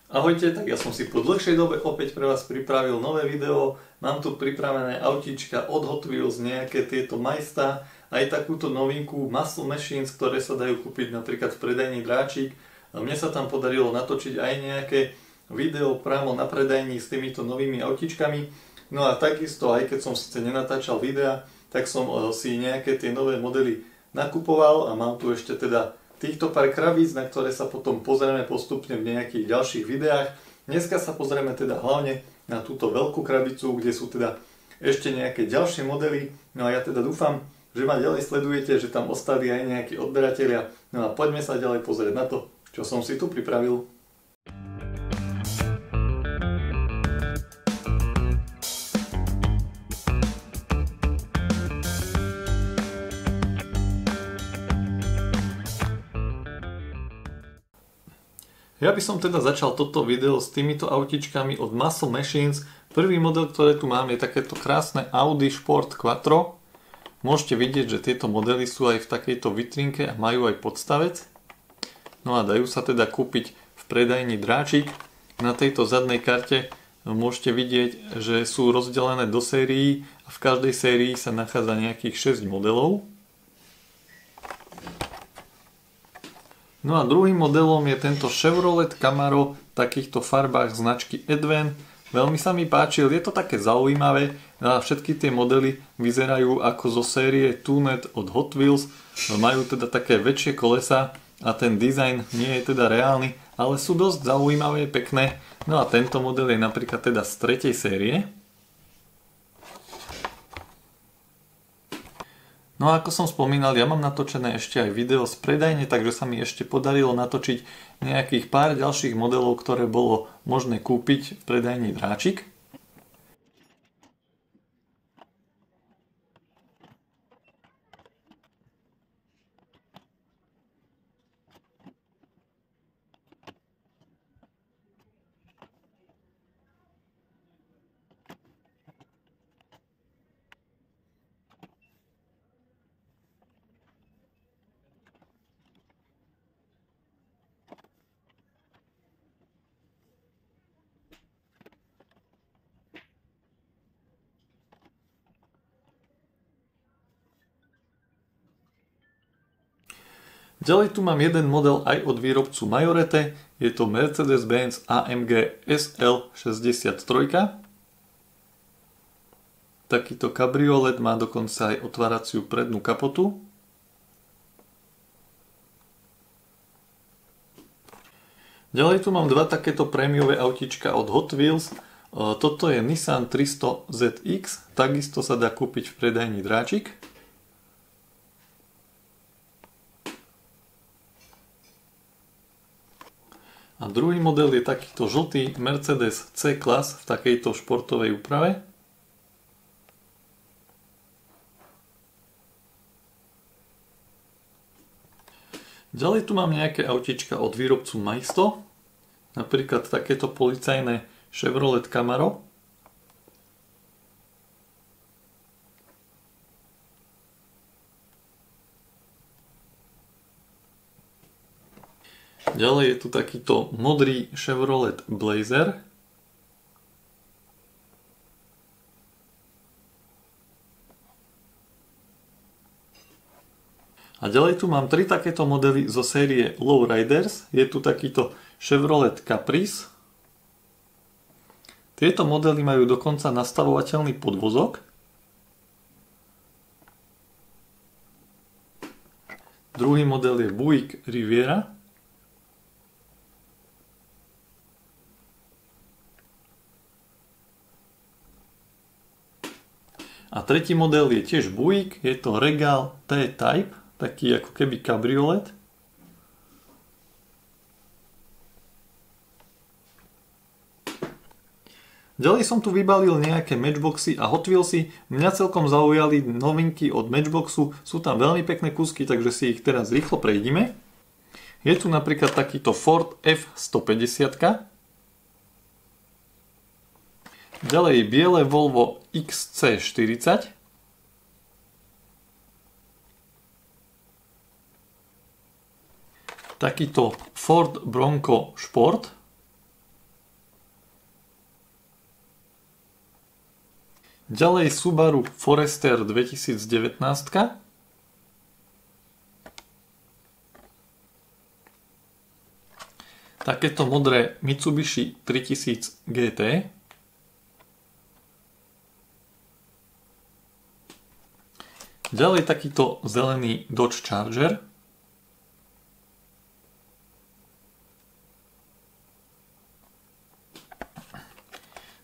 Ahojte, tak ja som si po dlhšej dobe opäť pre vás pripravil nové video. Mám tu pripravené autíčka od Hot Wheels, nejaké tieto Majsta, aj takúto novinku Muscle Machines, ktoré sa dajú kúpiť napríklad v predajni Dráčik. Mne sa tam podarilo natočiť aj nejaké video priamo na predajni s týmito novými autíčkami. No a takisto, aj keď som síce nenatáčal videa, tak som si nejaké tie nové modely nakupoval a mám tu ešte teda týchto pár kravíc, na ktoré sa potom pozrieme postupne v nejakých ďalších videách. Dneska sa pozrieme teda hlavne na túto veľkú krabicu, kde sú teda ešte nejaké ďalšie modely. No a ja teda dúfam, že ma ďalej sledujete, že tam ostali aj nejakí odberatelia. No a poďme sa ďalej pozrieť na to, čo som si tu pripravil. Ja by som teda začal toto video s týmito autičkami od Muscle Machines. Prvý model, ktoré tu mám, je takéto krásne Audi Sport Quattro. Môžete vidieť, že tieto modely sú aj v takejto vitrinke a majú aj podstavec. No a dajú sa teda kúpiť v predajni Dráčik. Na tejto zadnej karte môžete vidieť, že sú rozdelené do sérií a v každej sérii sa nachádza nejakých 6 modelov. No a druhým modelom je tento Chevrolet Camaro v takýchto farbách značky Advan. Veľmi sa mi páčil, je to také zaujímavé a všetky tie modely vyzerajú ako zo série Tuned od Hot Wheels. Majú teda také väčšie kolesa a ten dizajn nie je teda reálny, ale sú dosť zaujímavé, pekné. No a tento model je napríklad teda z 3. série. No a ako som spomínal, ja mám natočené ešte aj video z predajne, takže sa mi ešte podarilo natočiť nejakých pár ďalších modelov, ktoré bolo možné kúpiť v predajni Dráčik. Ďalej tu mám jeden model aj od výrobcu Majorette, je to Mercedes-Benz AMG SL63. Takýto kabriolet má dokonca aj otváraciu prednú kapotu. Ďalej tu mám dva takéto prémiové autíčka od Hot Wheels. Toto je Nissan 300 ZX, takisto sa dá kúpiť v predajni Dráčik. A druhý model je takýto žltý Mercedes C-Class v takejto športovej úprave. Ďalej tu mám nejaké autíčka od výrobcu Maisto, napríklad takéto policajné Chevrolet Camaro. Ďalej je tu takýto modrý Chevrolet Blazer. A ďalej tu mám 3 takéto modely zo série Lowriders. Je tu takýto Chevrolet Caprice. Tieto modely majú dokonca nastavovateľný podvozok. Druhý model je Buick Riviera. A tretí model je tiež Buick, je to Regal T-Type, taký ako keby kabriolet. Ďalej som tu vybalil nejaké Matchboxy a Hot Wheelsy. Mňa celkom zaujali novinky od Matchboxu, sú tam veľmi pekné kúsky, takže si ich teraz rýchlo prejdime. Je tu napríklad takýto Ford F-150. Ďalej biele Volvo XC40. Takýto Ford Bronco Sport. Ďalej Subaru Forester 2019. Takéto modré Mitsubishi 3000 GT. Ďalej takýto zelený Dodge Charger.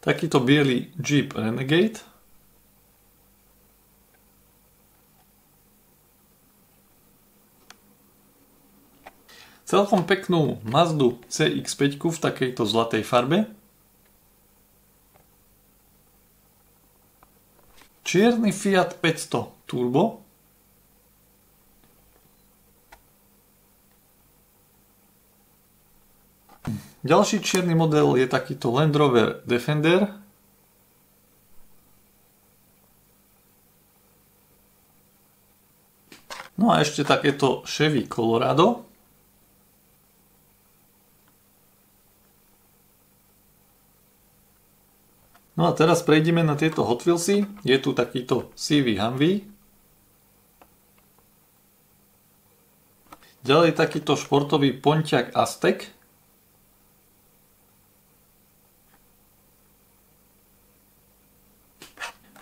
Takýto biely Jeep Renegade. Celkom peknú Mazdu CX-5 v takejto zlatej farbe. Čierny Fiat 500 Turbo. Ďalší čierny model je takýto Land Rover Defender. No a ešte takéto Chevy Colorado. No a teraz prejdeme na tieto Hot Wheelsy. Je tu takýto CV Humvee. Ďalej takýto športový Pontiac Aztek.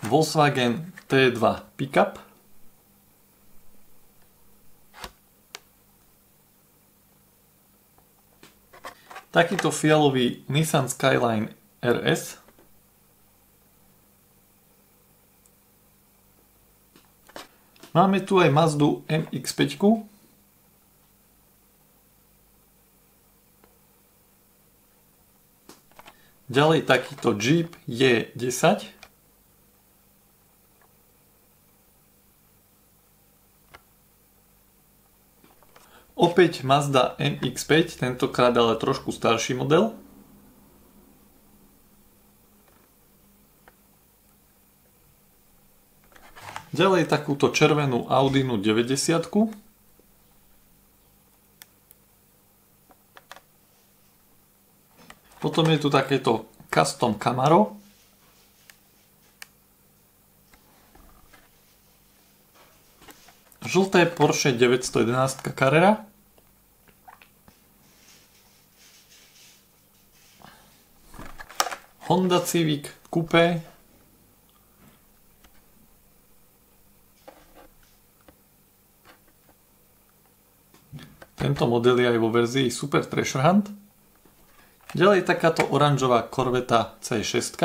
Volkswagen T2 Pickup. Takýto fialový Nissan Skyline RS. Máme tu aj Mazdu MX-5. Ďalej takýto Jeep J10. Opäť Mazda MX-5, tentokrát ale trošku starší model. Ďalej takúto červenú Audinu 90. Potom je tu takéto Custom Camaro. Žlté Porsche 911 Carrera. Honda Civic Coupé. Tento model je aj vo verzii Super Treasure Hunt. Ďalej takáto oranžová Corvetta C6.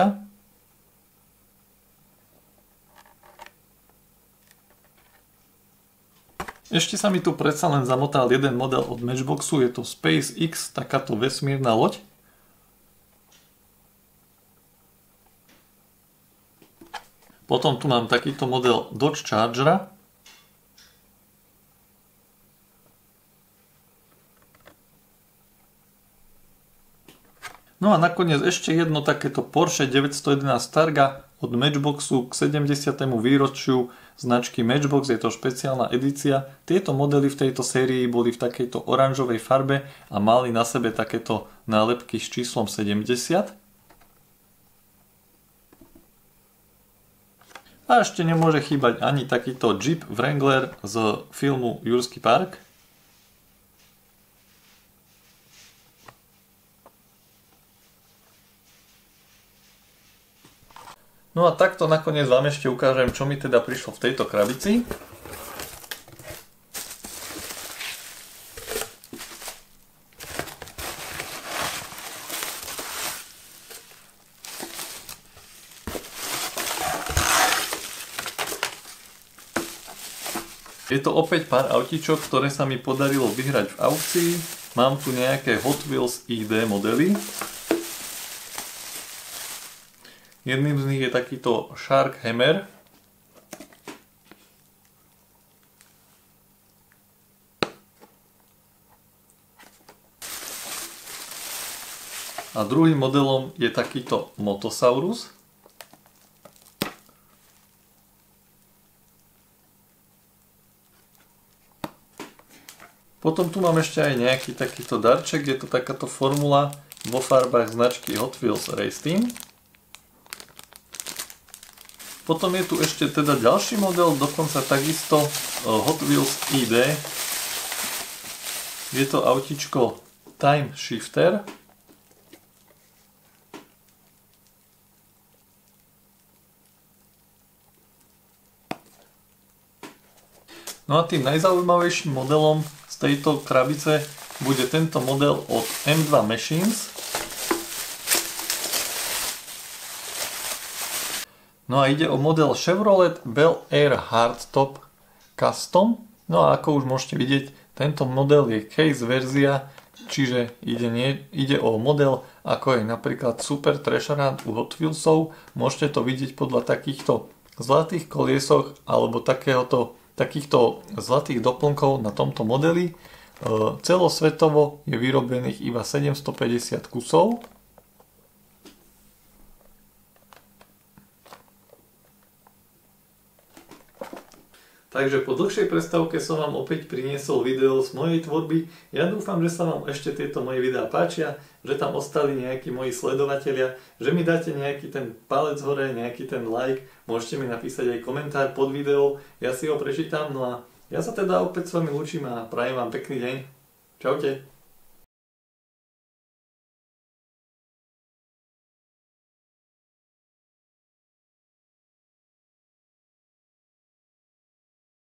Ešte sa mi tu predsa len zamotal jeden model od Matchboxu, je to SpaceX, takáto vesmírna loď. Potom tu mám takýto model Dodge Chargera. No a nakoniec ešte jedno takéto Porsche 911 Targa od Matchboxu k 70. výročiu značky Matchbox, je to špeciálna edícia. Tieto modely v tejto sérii boli v takejto oranžovej farbe a mali na sebe takéto nálepky s číslom 70. A ešte nemôže chýbať ani takýto Jeep Wrangler z filmu Jurský park. No a takto nakoniec vám ešte ukážem, čo mi teda prišlo v tejto krabici. Je to opäť pár autíčok, ktoré sa mi podarilo vyhrať v aukcii. Mám tu nejaké Hot Wheels ID modely. Jedným z nich je takýto Shark Hammer. A druhým modelom je takýto Motosaurus. Potom tu mám ešte aj nejaký takýto darček, je to takáto formula vo farbách značky Hot Wheels Race Team. Potom je tu ešte teda ďalší model, dokonca takisto Hot Wheels ID. Je to autíčko Time Shifter. No a tým najzaujímavejším modelom z tejto krabice bude tento model od M2 Machines. No a ide o model Chevrolet Bel Air Hardtop Custom. No a ako už môžete vidieť, tento model je case verzia, čiže ide o model ako je napríklad Super Treasure u Hot Wheelsov. Môžete to vidieť podľa takýchto zlatých koliesoch alebo takýchto zlatých doplnkov na tomto modeli. Celosvetovo je vyrobených iba 750 kusov. Takže po dlhšej prestávke som vám opäť priniesol video z mojej tvorby. Ja dúfam, že sa vám ešte tieto moje videá páčia, že tam ostali nejakí moji sledovatelia, že mi dáte nejaký ten palec hore, nejaký ten like, môžete mi napísať aj komentár pod video, ja si ho prečítam. No a ja sa teda opäť s vami lúčim a prajem vám pekný deň. Čaute.